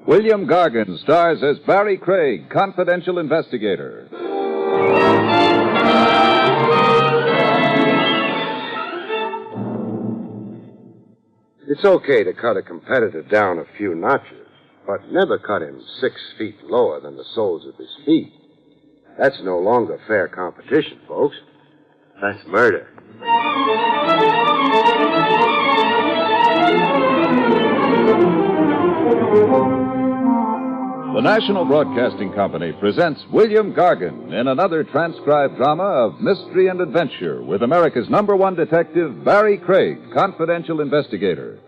William Gargan stars as Barrie Craig, confidential investigator. It's okay to cut a competitor down a few notches, but never cut him 6 feet lower than the soles of his feet. That's no longer fair competition, folks. That's murder. The National Broadcasting Company presents William Gargan in another transcribed drama of mystery and adventure with America's #1 detective, Barrie Craig, confidential investigator.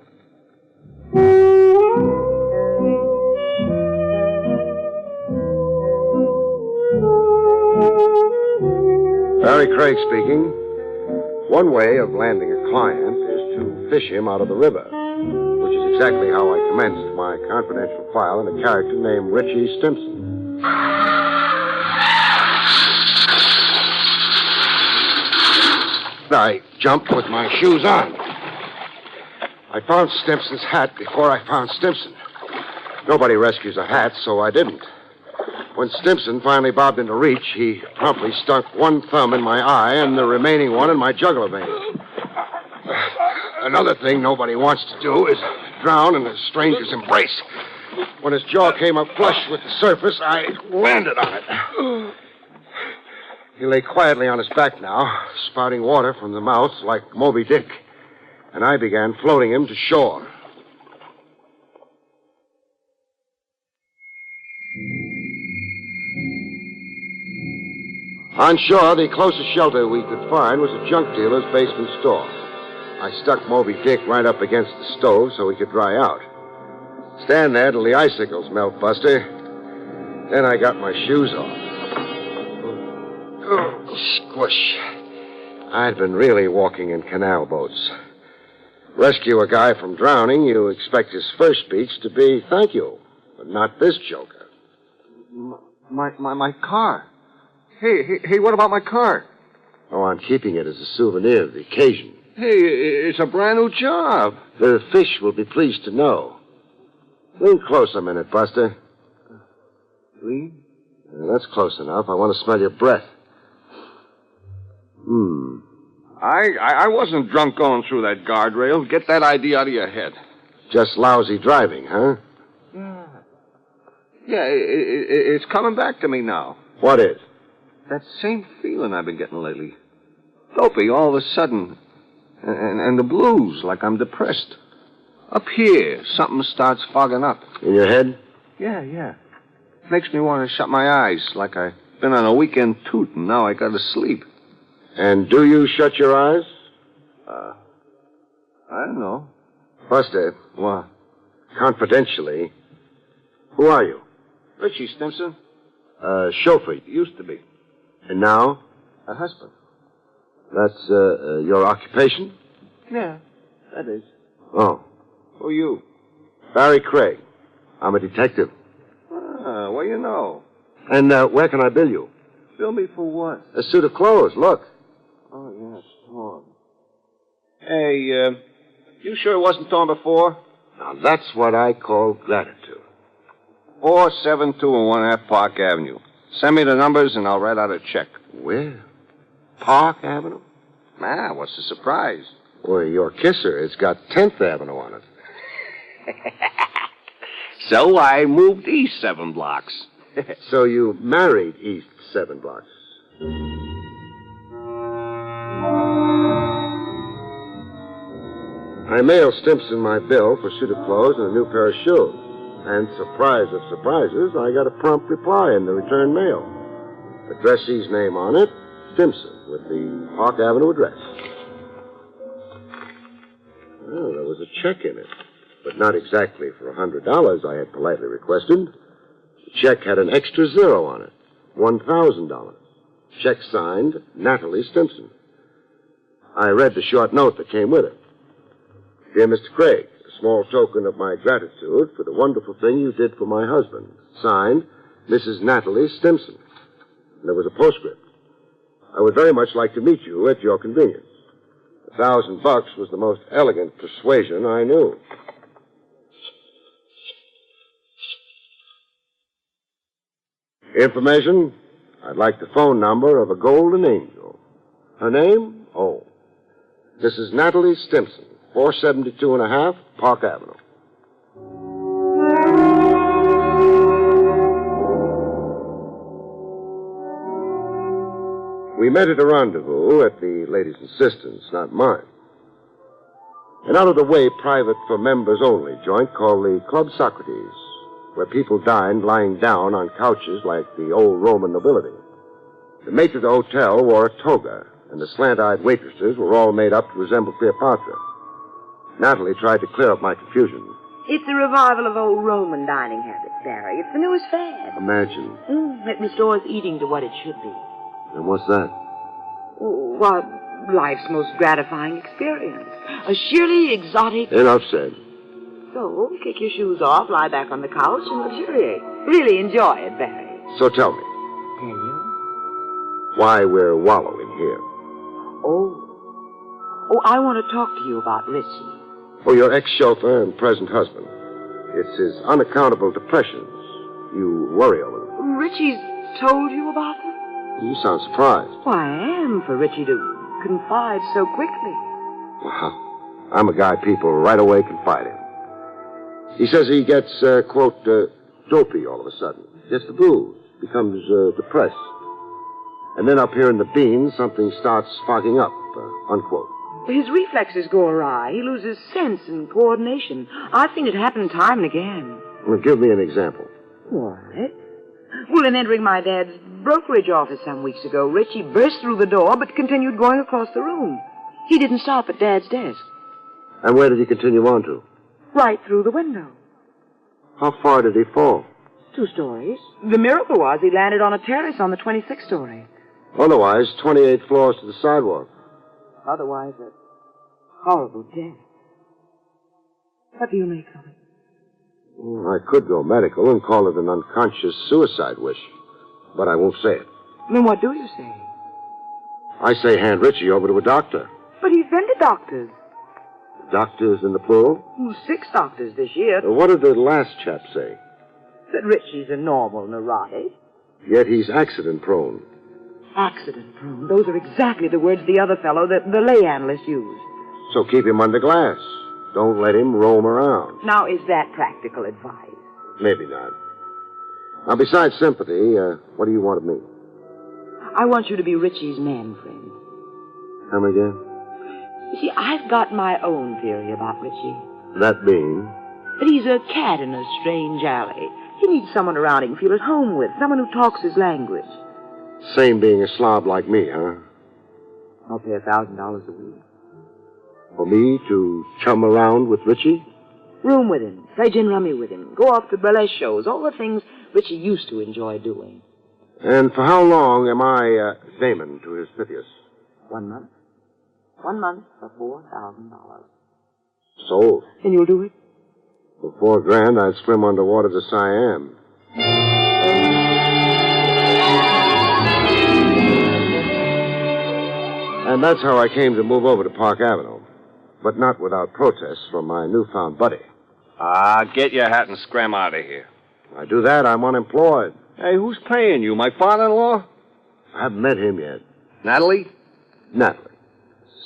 Barrie Craig speaking. One way of landing a client is to fish him out of the river, which is exactly how I commenced my confidential file in a character named Richie Stimson. I jumped with my shoes on. I found Stimson's hat before I found Stimson. Nobody rescues a hat, so I didn't. When Stimson finally bobbed into reach, he promptly stuck one thumb in my eye and the remaining one in my jugular vein. Another thing nobody wants to do is drown in a stranger's embrace. When his jaw came up flush with the surface, I landed on it. He lay quietly on his back now, spouting water from the mouth like Moby Dick, and I began floating him to shore. On shore, the closest shelter we could find was a junk dealer's basement store. I stuck Moby Dick right up against the stove so he could dry out. Stand there till the icicles melt, Buster. Then I got my shoes off. Oh, squish. I'd been really walking in canal boats. Rescue a guy from drowning, you expect his first speech to be thank you, but not this joker. My car. Hey, what about my car? Oh, I'm keeping it as a souvenir of the occasion. Hey, it's a brand new job. The fish will be pleased to know. Lean close a minute, Buster. Lean? That's close enough. I want to smell your breath. I wasn't drunk going through that guardrail. Get that idea out of your head. Just lousy driving, huh? Yeah, it's coming back to me now. What is? That same feeling I've been getting lately. Dopey all of a sudden. And the blues, like I'm depressed. Up here, something starts fogging up. In your head? Yeah. Makes me want to shut my eyes, like I've been on a weekend toot and now I gotta sleep. And do you shut your eyes? I don't know. Buster. What? Confidentially, who are you? Richie Stimson. Chauffeur. Used to be. And now? A husband. That's, your occupation? Yeah, that is. Oh. Who are you? Barrie Craig. I'm a detective. What do you know? And, where can I bill you? Bill me for what? A suit of clothes, look. Oh, yeah, it's torn. Hey, you sure it wasn't torn before? Now, that's what I call gratitude. 472 1/2 Park Avenue. Send me the numbers and I'll write out a check. Where? Park Avenue? What's the surprise? Well, your kisser, it's got 10th Avenue on it. So I moved east 7 blocks. So you married east 7 blocks. I mailed Stimson my bill for suit of clothes and a new pair of shoes. And surprise of surprises, I got a prompt reply in the return mail. Addressee's name on it, Stimson, with the Park Avenue address. Well, there was a check in it, but not exactly for $100 I had politely requested. The check had an extra zero on it, $1,000. Check signed, Natalie Stimson. I read the short note that came with it. Dear Mr. Craig, a small token of my gratitude for the wonderful thing you did for my husband. Signed, Mrs. Natalie Stimson. And there was a postscript. I would very much like to meet you at your convenience. $1,000 was the most elegant persuasion I knew. Information? I'd like the phone number of a golden angel. Her name? Oh. This is Natalie Stimson, 472 and a half, Park Avenue. We met at a rendezvous at the lady's insistence, not mine. An out-of-the-way private for members only joint called the Club Socrates, where people dined lying down on couches like the old Roman nobility. The maitre d' hotel wore a toga, and the slant-eyed waitresses were all made up to resemble Cleopatra. Natalie tried to clear up my confusion. It's a revival of old Roman dining habits, Barry. It's the newest fad. Imagine. It restores eating to what it should be. And what's that? Oh, well, life's most gratifying experience. A sheerly exotic... Enough said. So, kick your shoes off, lie back on the couch, and luxuriate. Really enjoy it, Barry. So tell me, Tell you? why we're wallowing here. Oh, I want to talk to you about Richie. Oh, your ex-chauffeur and present husband. It's his unaccountable depressions. You worry over them. Richie's told you about them? You sound surprised. Well, I am, for Richie to confide so quickly. Well, I'm a guy people right away confide in. He says he gets, quote, dopey all of a sudden. Gets the blues. Becomes depressed. And then up here in the beans, something starts fogging up, unquote. His reflexes go awry. He loses sense and coordination. I've seen it happen time and again. Well, give me an example. What? Well, in entering my dad's brokerage office some weeks ago, Richie burst through the door but continued going across the room. He didn't stop at Dad's desk. And where did he continue on to? Right through the window. How far did he fall? 2 stories. The miracle was he landed on a terrace on the 26th story. Otherwise, 28 floors to the sidewalk. Otherwise, a horrible death. What do you make of it? Well, I could go medical and call it an unconscious suicide wish, but I won't say it. Then what do you say? I say hand Richie over to a doctor. But he's been to doctors. Doctors in the plural? 6 doctors this year. What did the last chap say? That Richie's a normal neurotic. Yet he's accident-prone. Accident-prone. Those are exactly the words the other fellow, the lay analyst, used. So keep him under glass. Don't let him roam around. Now, is that practical advice? Maybe not. Now, besides sympathy, what do you want of me? I want you to be Richie's man friend. Come again? You see, I've got my own theory about Richie. That being? That he's a cat in a strange alley. He needs someone around he can feel at home with, someone who talks his language. Same being a slob like me, huh? I'll pay $1,000 a week. For me to chum around with Richie? Room with him, play gin rummy with him, go off to burlesque shows, all the things Richie used to enjoy doing. And for how long am I Damon to his Pythias? 1 month. 1 month for $4,000. Sold. And you'll do it? For $4,000, I'd swim underwater to Siam. And that's how I came to move over to Park Avenue. But not without protests from my newfound buddy. Get your hat and scram out of here. If I do that, I'm unemployed. Hey, who's paying you? My father-in-law? I haven't met him yet. Natalie? Natalie.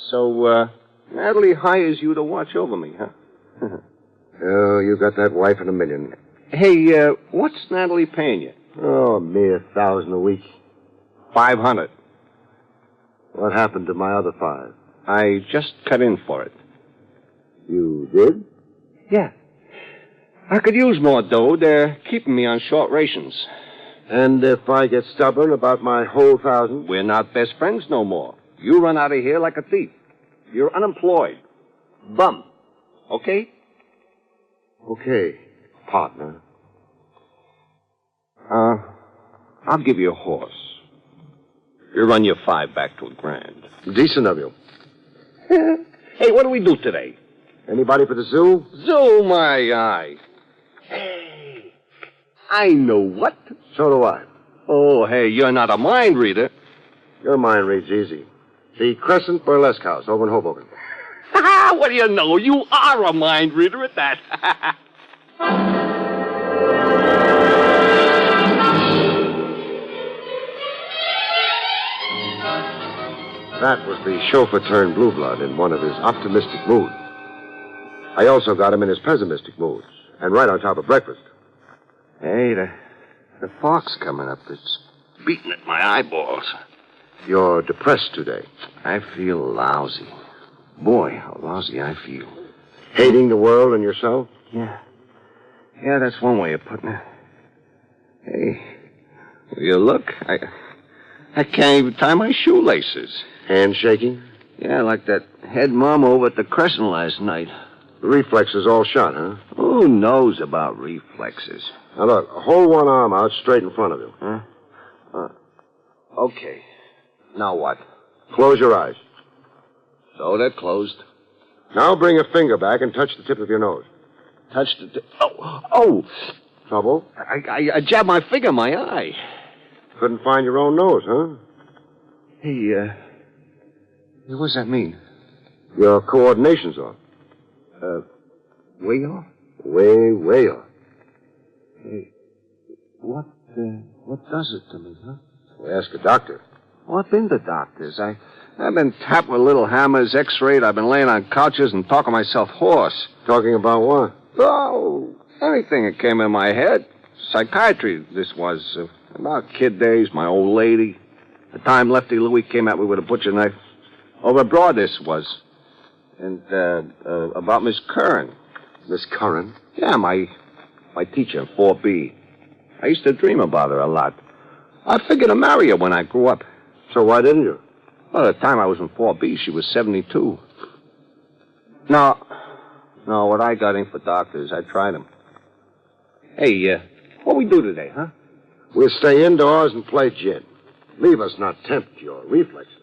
So, Natalie hires you to watch over me, huh? Oh, you got that wife in a million. Hey, what's Natalie paying you? Oh, a mere 1,000 a week. 500. What happened to my other 5? I just cut in for it. You did? Yeah. I could use more dough. They're keeping me on short rations. And if I get stubborn about my whole 1,000? We're not best friends no more. You run out of here like a thief. You're unemployed. Bum. Okay? Okay, partner. I'll give you a horse. You run your 5 back to $1,000. Decent of you. Hey, what do we do today? Anybody for the zoo? Zoo, my eye. Hey, I know what. So do I. Oh, hey, you're not a mind reader. Your mind reads easy. The Crescent Burlesque House over in Hoboken. What do you know? You are a mind reader at that. That was the chauffeur turned blue blood in one of his optimistic moods. I also got him in his pessimistic moods, and right on top of breakfast. Hey, the fog's coming up. It's beating at my eyeballs. You're depressed today. I feel lousy. Boy, how lousy I feel. Hating the world and yourself? Yeah. Yeah, that's one way of putting it. Hey, will you look? I can't even tie my shoelaces. Hand shaking? Yeah, like that head mom over at the Crescent last night. The reflexes all shot, huh? Who knows about reflexes? Now, look, hold one arm out straight in front of you. Huh? Okay. Now what? Close your eyes. So they're closed. Now bring a finger back and touch the tip of your nose. Touch the tip. Oh! Trouble? I jabbed my finger in my eye. Couldn't find your own nose, huh? Hey, what does that mean? Your coordination's off. Way off? Way off. Hey, what does it to me, huh? Well, ask a doctor. Well, I've been to doctors. I've been tapped with little hammers, x-rayed. I've been laying on couches and talking myself hoarse. Talking about what? Oh, anything that came in my head. Psychiatry, this was. About kid days, my old lady. The time Lefty Louie came at me with a butcher knife. Over abroad, this was. And, about Miss Curran. Miss Curran? Yeah, my teacher in 4B. I used to dream about her a lot. I figured to marry her when I grew up. So why didn't you? Well, at the time I was in 4B, she was 72. No, what I got ain't for doctors. I tried them. Hey, what we do today, huh? We'll stay indoors and play gin. Leave us not tempt your reflexes.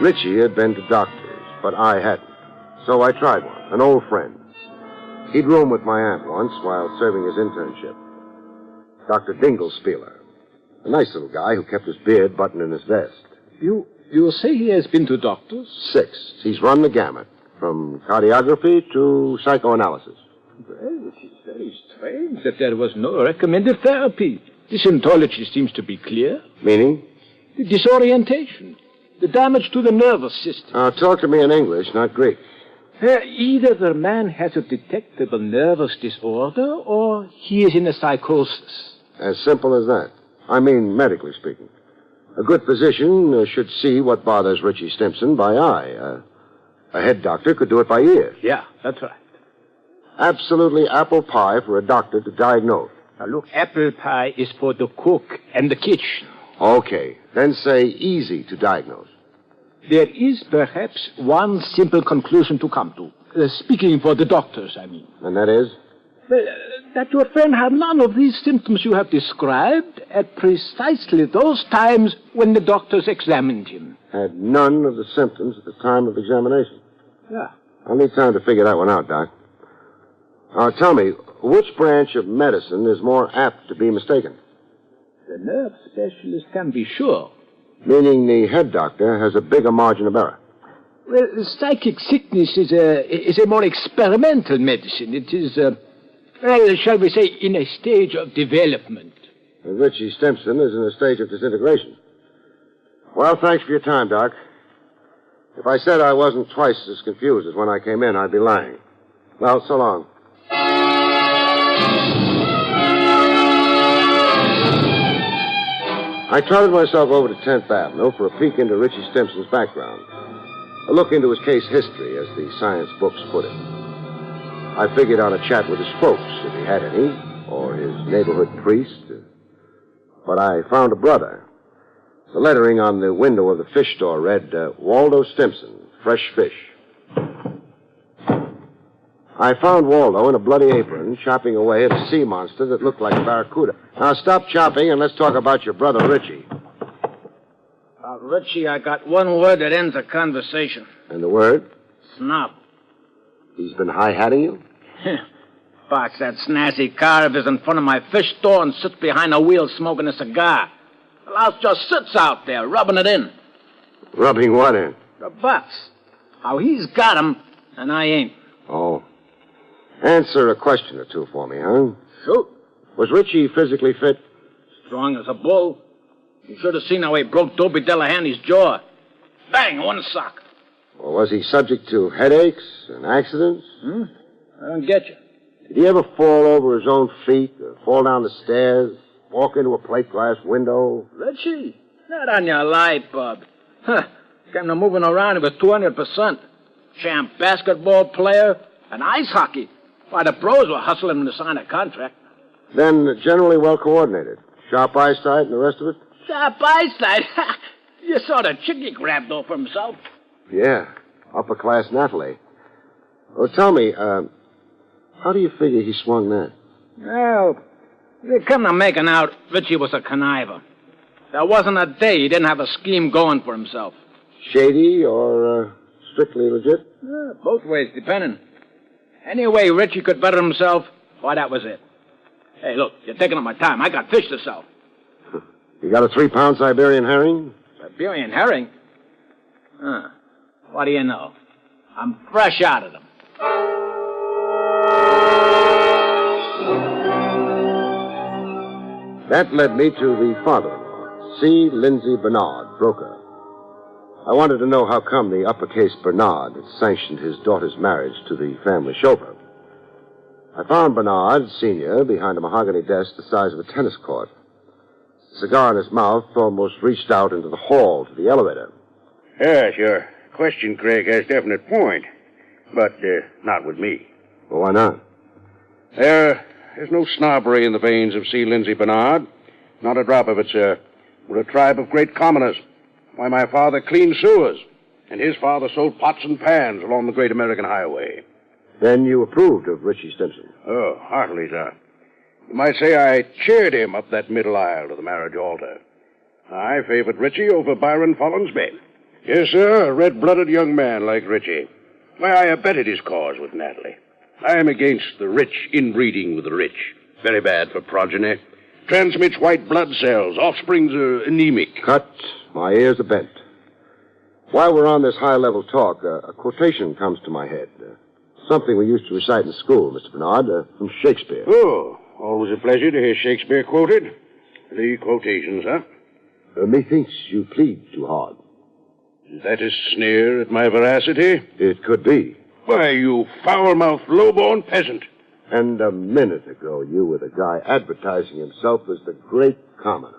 Richie had been to doctors, but I hadn't. So I tried one, an old friend. He'd room with my aunt once while serving his internship. Dr. Dinglespieler. A nice little guy who kept his beard buttoned in his vest. You say he has been to doctors? 6. He's run the gamut, from cardiography to psychoanalysis. Well, it is very strange that there was no recommended therapy. The symptology seems to be clear. Meaning? The disorientation. The damage to the nervous system. Talk to me in English, not Greek. Either the man has a detectable nervous disorder or he is in a psychosis. As simple as that. I mean, medically speaking. A good physician should see what bothers Richie Stimpson by eye. A head doctor could do it by ear. Yeah, that's right. Absolutely apple pie for a doctor to diagnose. Now, look, apple pie is for the cook and the kitchen. Okay, then say easy to diagnose. There is perhaps one simple conclusion to come to. Speaking for the doctors, I mean. And that is? Well, that your friend had none of these symptoms you have described at precisely those times when the doctors examined him. Had none of the symptoms at the time of examination. Yeah. I'll need time to figure that one out, Doc. Now, tell me, which branch of medicine is more apt to be mistaken? The nerve specialist can be sure. Meaning the head doctor has a bigger margin of error. Well, psychic sickness is a more experimental medicine. It is, shall we say, in a stage of development. And Richie Stimpson is in a stage of disintegration. Well, thanks for your time, Doc. If I said I wasn't twice as confused as when I came in, I'd be lying. Well, so long. I trotted myself over to 10th Avenue for a peek into Richie Stimpson's background. A look into his case history, as the science books put it. I figured out a chat with his folks, if he had any, or his neighborhood priest. But I found a brother. The lettering on the window of the fish store read, Waldo Stimpson, fresh fish. I found Waldo in a bloody apron, chopping away at a sea monster that looked like a barracuda. Now, stop chopping and let's talk about your brother, Richie. About Richie, I got one word that ends a conversation. And the word? Snob. He's been high-hatting you? Parks that snazzy car of his in front of my fish store and sits behind the wheel smoking a cigar. The louse just sits out there, rubbing it in. Rubbing what in? The butts. How he's got 'em, and I ain't. Oh. Answer a question or two for me, huh? Shoot. Was Richie physically fit? Strong as a bull. You should have seen how he broke Dopey Delahanty's jaw. Bang, one sock. Or was he subject to headaches and accidents? I don't get you. Did he ever fall over his own feet, or fall down the stairs, walk into a plate glass window? Richie? Not on your life, Bub. Came to moving around, he was 200%. Champ basketball player and ice hockey. Why, the pros were hustling him to sign a contract. Then generally well coordinated. Sharp eyesight and the rest of it? Sharp eyesight? You saw the chick he grabbed off for himself. Yeah, upper-class Natalie. Well, tell me, how do you figure he swung that? Well, they come to making out Richie was a conniver. There wasn't a day he didn't have a scheme going for himself. Shady or strictly legit? Both ways, depending. Any way Richie could better himself, why, that was it. Hey, look, you're taking up my time. I got fish to sell. You got a 3-pound Siberian herring? Siberian herring? What do you know? I'm fresh out of them. That led me to the father-in-law, C. Lindsay Bernard, broker. I wanted to know how come the uppercase Bernard had sanctioned his daughter's marriage to the family chauffeur. I found Bernard, senior, behind a mahogany desk the size of a tennis court. The cigar in his mouth almost reached out into the hall to the elevator. Yes, your question, Craig, has definite point. But not with me. Well, why not? There's no snobbery in the veins of C. Lindsay Bernard. Not a drop of it, sir. We're a tribe of great commoners. Why, my father cleaned sewers, and his father sold pots and pans along the great American highway. Then you approved of Richie Stimson? Oh, heartily, sir. You might say I cheered him up that middle aisle to the marriage altar. I favored Richie over Byron Follansbee. Yes, sir, a red-blooded young man like Richie. Why, I abetted his cause with Natalie. I am against the rich inbreeding with the rich. Very bad for progeny. Transmits white blood cells. Offsprings are anemic. Cut. My ears are bent. While we're on this high-level talk, a quotation comes to my head. Something we used to recite in school, Mr. Bernard, from Shakespeare. Oh, always a pleasure to hear Shakespeare quoted. The quotations, huh? Methinks you plead too hard. Is that a sneer at my veracity? It could be. Why, you foul-mouthed, low-born peasant. And a minute ago, you were the guy advertising himself as the great commoner.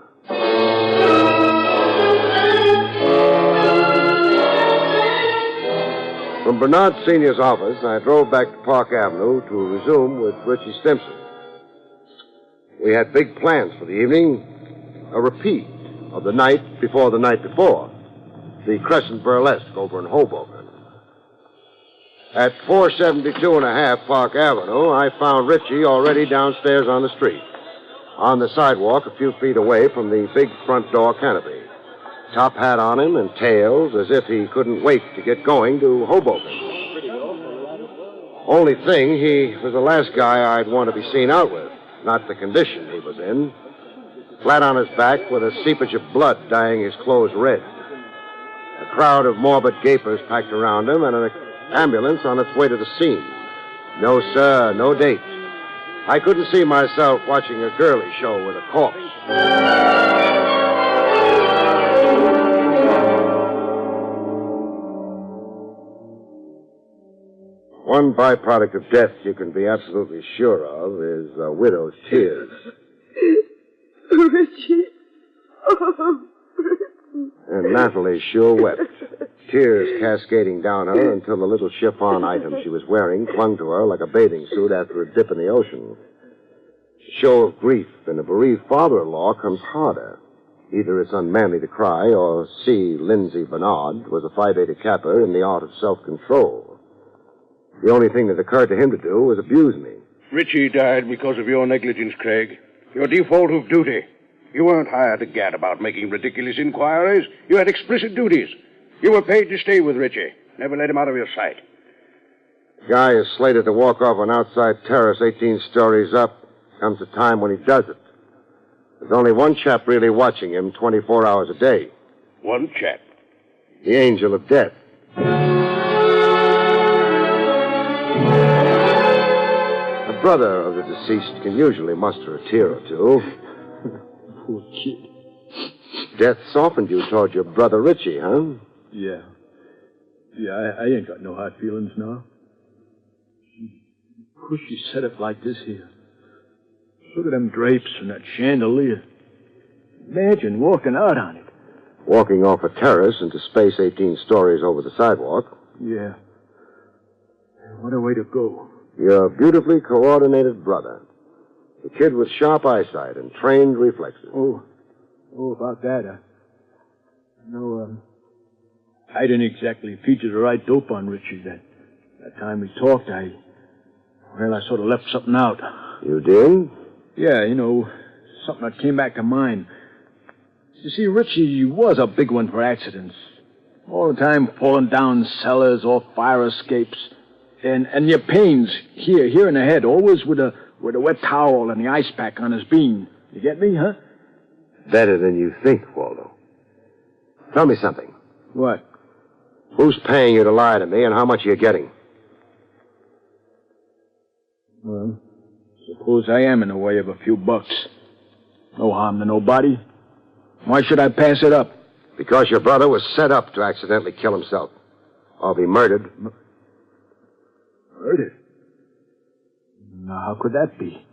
From Bernard Sr.'s office, I drove back to Park Avenue to resume with Richie Stimson. We had big plans for the evening. A repeat of the night before the night before. The Crescent Burlesque over in Hoboken. At 472 and a half Park Avenue, I found Richie already downstairs on the street. On the sidewalk a few feet away from the big front door canopy. Top hat on him and tails as if he couldn't wait to get going to Hoboken. Only thing, he was the last guy I'd want to be seen out with. Not the condition he was in. Flat on his back with a seepage of blood dyeing his clothes red. A crowd of morbid gapers packed around him and an ambulance on its way to the scene. No, sir, no date. I couldn't see myself watching a girly show with a corpse. One byproduct of death you can be absolutely sure of is a widow's tears. Richie. Oh, And Natalie sure wept. Tears cascading down her until the little chiffon item she was wearing clung to her like a bathing suit after a dip in the ocean. The show of grief in a bereaved father-in-law comes harder. Either it's unmanly to cry, or C. Lindsay Bernard was a Phi Beta Kappa in the art of self-control. The only thing that occurred to him to do was abuse me. Richie died because of your negligence, Craig. Your default of duty. You weren't hired to gad about making ridiculous inquiries. You had explicit duties. You were paid to stay with Richie. Never let him out of your sight. The guy is slated to walk off an outside terrace 18 stories up. Comes a time when he does it. There's only one chap really watching him 24 hours a day. One chap? The angel of death. brother of the deceased can usually muster a tear or two. Poor kid. Death softened you toward your brother Richie, huh? Yeah. Yeah, I ain't got no hard feelings now. Wish you set it like this here. Look at them drapes and that chandelier. Imagine walking out on it. Walking off a terrace into space 18 stories over the sidewalk. Yeah. What a way to go. Your beautifully coordinated brother. The kid with sharp eyesight and trained reflexes. Oh, about that. I didn't exactly feature the right dope on Richie that time we talked. I sort of left something out. You did? Yeah, something that came back to mind. You see, Richie was a big one for accidents. All the time falling down cellars or fire escapes. And your pains here in the head, always with a wet towel and the ice pack on his bean. You get me, huh? Better than you think, Waldo. Tell me something. What? Who's paying you to lie to me, and how much are you getting? Well, suppose I am in the way of a few bucks. No harm to nobody. Why should I pass it up? Because your brother was set up to accidentally kill himself. Or be murdered. Murdered? Now, how could that be?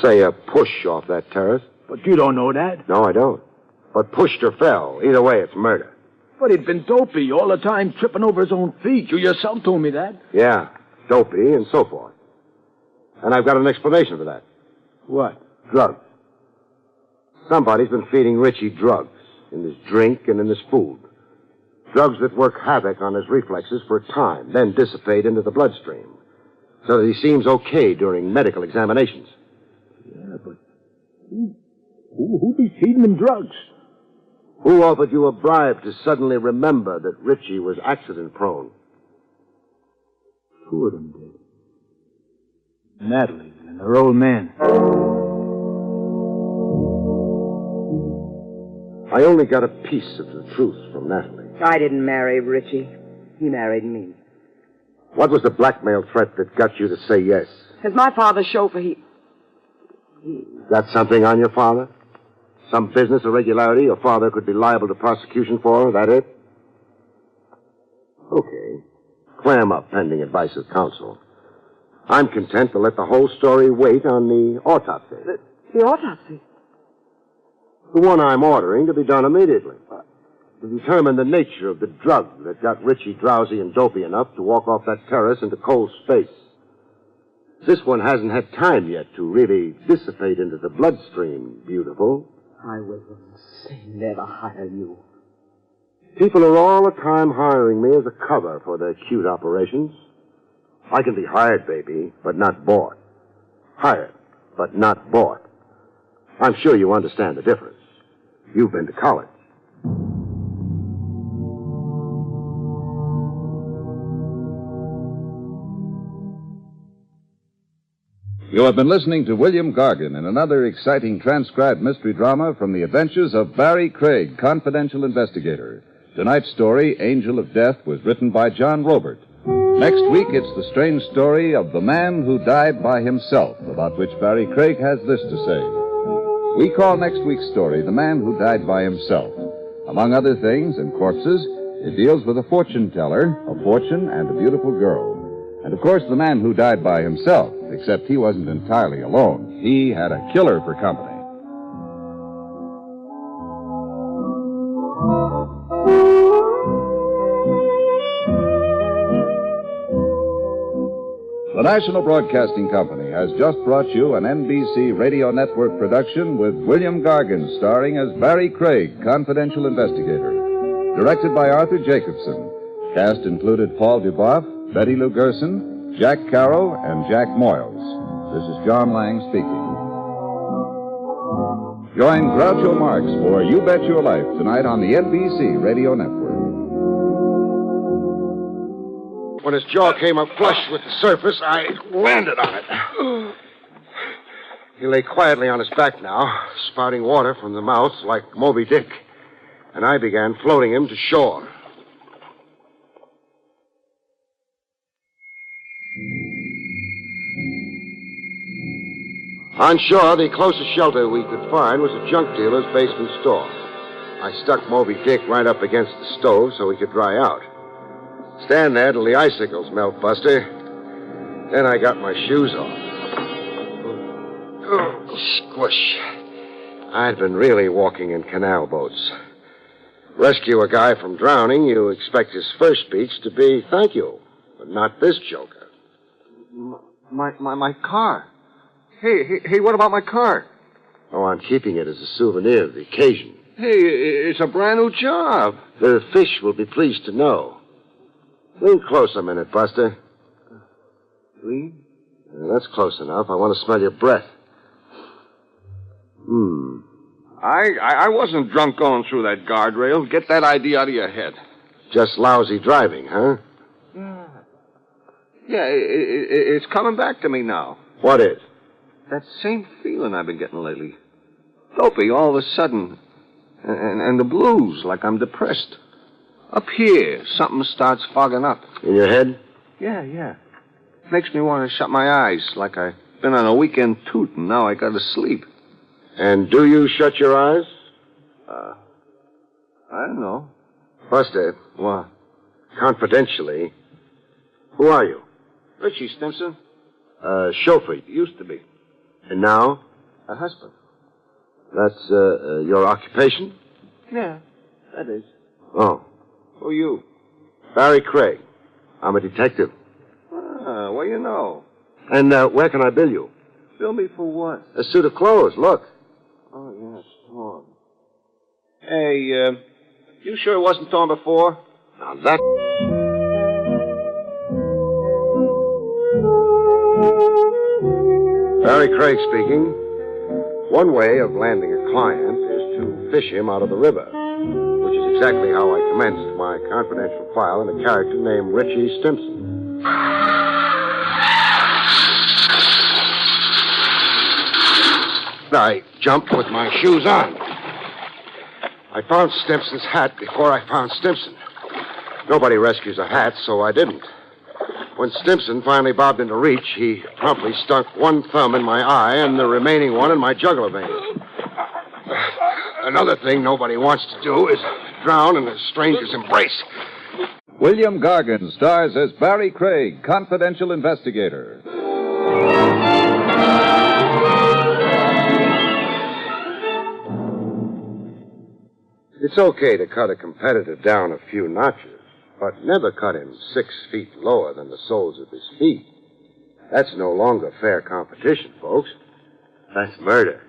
Say a push off that terrace. But you don't know that. No, I don't. But pushed or fell. Either way, it's murder. But he'd been dopey all the time, tripping over his own feet. You yourself told me that. Yeah, dopey and so forth. And I've got an explanation for that. What? Drugs. Somebody's been feeding Richie drugs. In his drink and in his food. Drugs that work havoc on his reflexes for a time, then dissipate into the bloodstream. So that he seems okay during medical examinations. Yeah, but who'd be feeding him drugs? Who offered you a bribe to suddenly remember that Richie was accident-prone? Two of them did. Natalie and her old man. I only got a piece of the truth from Natalie. I didn't marry Richie. He married me. What was the blackmail threat that got you to say yes? As my father's chauffeur, Got something on your father? Some business irregularity your father could be liable to prosecution for? That it? Okay. Clam up pending advice of counsel. I'm content to let the whole story wait on the autopsy. The autopsy? The one I'm ordering to be done immediately. To determine the nature of the drug that got Richie drowsy and dopey enough to walk off that terrace into cold space. This one hasn't had time yet to really dissipate into the bloodstream, beautiful. I will never hire you. People are all the time hiring me as a cover for their cute operations. I can be hired, baby, but not bought. Hired, but not bought. I'm sure you understand the difference. You've been to college. You have been listening to William Gargan in another exciting transcribed mystery drama from the Adventures of Barrie Craig, confidential investigator. Tonight's story, Angel of Death, was written by John Robert. Next week, it's the strange story of the man who died by himself, about which Barrie Craig has this to say. We call next week's story The Man Who Died by Himself. Among other things and corpses, it deals with a fortune teller, a fortune, and a beautiful girl. And, of course, the man who died by himself, except he wasn't entirely alone. He had a killer for company. The National Broadcasting Company has just brought you an NBC Radio Network production with William Gargan starring as Barrie Craig, confidential investigator. Directed by Arthur Jacobson. Cast included Paul Duboff, Betty Lou Gerson, Jack Carroll, and Jack Moyles. This is John Lang speaking. Join Groucho Marx for You Bet Your Life tonight on the NBC Radio Network. When his jaw came up flush with the surface, I landed on it. He lay quietly on his back now, spouting water from the mouth like Moby Dick. And I began floating him to shore. On shore, the closest shelter we could find was a junk dealer's basement store. I stuck Moby Dick right up against the stove so he could dry out. Stand there till the icicles melt, Buster. Then I got my shoes off. Oh, squish. I'd been really walking in canal boats. Rescue a guy from drowning, you expect his first speech to be thank you, but not this joker. My car. Hey, what about my car? Oh, I'm keeping it as a souvenir of the occasion. Hey, it's a brand new job. The fish will be pleased to know. Lean close a minute, Buster. Lean? That's close enough. I want to smell your breath. I wasn't drunk going through that guardrail. Get that idea out of your head. Just lousy driving, huh? Yeah, it's coming back to me now. What is? That same feeling I've been getting lately. Dopey all of a sudden. And the blues, like I'm depressed. Up here, something starts fogging up. In your head? Yeah. Makes me want to shut my eyes, like I've been on a weekend toot and now I gotta sleep. And do you shut your eyes? I don't know. Buster. What? Confidentially, who are you? Richie Stimson. Chauffeur. Used to be. And now? A husband. That's your occupation? Yeah, that is. Oh. Who are you? Barrie Craig. I'm a detective. Well, you know. And where can I bill you? Bill me for what? A suit of clothes. Look. Oh, yeah, it's torn. Hey, you sure it wasn't torn before? Now that... Barrie Craig speaking. One way of landing a client is to fish him out of the river, which is exactly how I commenced my confidential file in a character named Richie Stimson. I jumped with my shoes on. I found Stimson's hat before I found Stimson. Nobody rescues a hat, so I didn't. When Stimson finally bobbed into reach, he promptly stuck one thumb in my eye and the remaining one in my jugular vein. Another thing nobody wants to do is drown in a stranger's embrace. William Gargan stars as Barrie Craig, confidential investigator. It's okay to cut a competitor down a few notches, but never cut him 6 feet lower than the soles of his feet. That's no longer fair competition, folks. That's murder.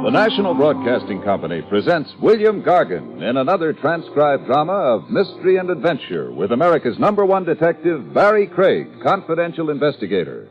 The National Broadcasting Company presents William Gargan in another transcribed drama of mystery and adventure with America's #1 detective, Barrie Craig, confidential investigator.